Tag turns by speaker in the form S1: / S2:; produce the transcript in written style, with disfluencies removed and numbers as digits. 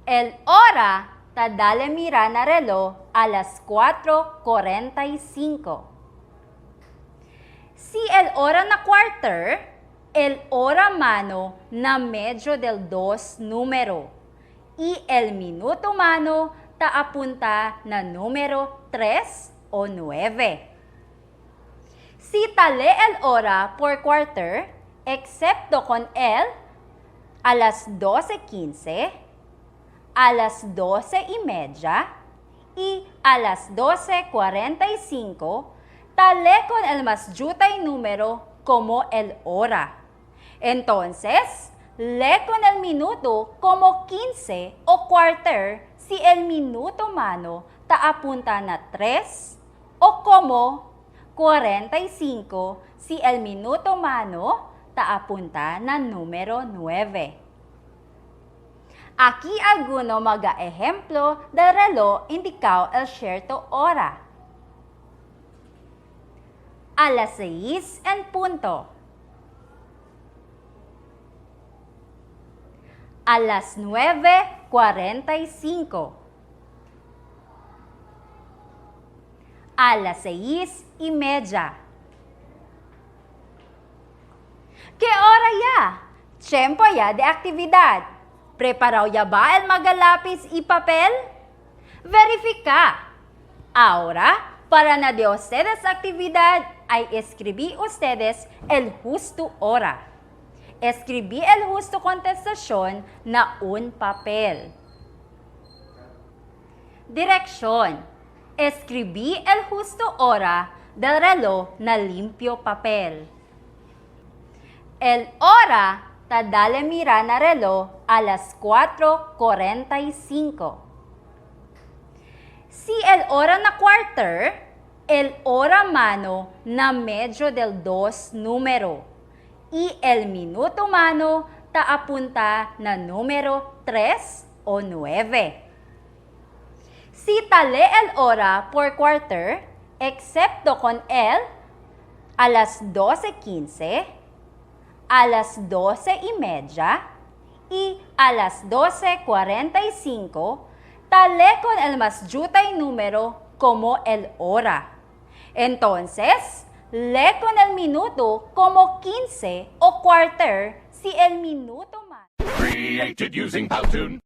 S1: El hora tadale mira na reloj a las 4:45. Si el hora na quarter, el hora mano na medyo del dos número. Y el minuto mano ta apunta na número 3 o 9. Si tale el hora por quarter, excepto con el, a las 12:15, a las 12:30 y a las 12:45, tale con el más yutay número como el hora. Entonces, lee con el minuto como 15 o quarter si el minuto mano ta apunta na 3 o como 45 si el minuto mano ta apunta na número 9. Aquí alguno mga ejemplo del reloj indicado el cierto hora. A las 6 en punto. A las 9:45. A las 6:30. ¿Qué hora ya? Tiempo ya de actividad. ¿Preparado ya ba el mga lápiz y papel? Verifica. Ahora, para na de ustedes actividad, ay escribí ustedes el justo hora. Escribí el justo contestación na un papel. Dirección. Escribí el justo hora del reloj na limpio papel. El hora tadale mira na reloj a las 4:45. Si el hora na quarter, el hora mano na medyo del dos número. Y el minuto mano ta apunta na número 3 o 9. Si tale el hora por quarter, excepto con el, a las 12:15, a las 12:30 y a las 12:45, tale con el más yutay número como el hora. Entonces, lee con el minuto como 15 o quarter si el minuto más.
S2: Created using Powtoon.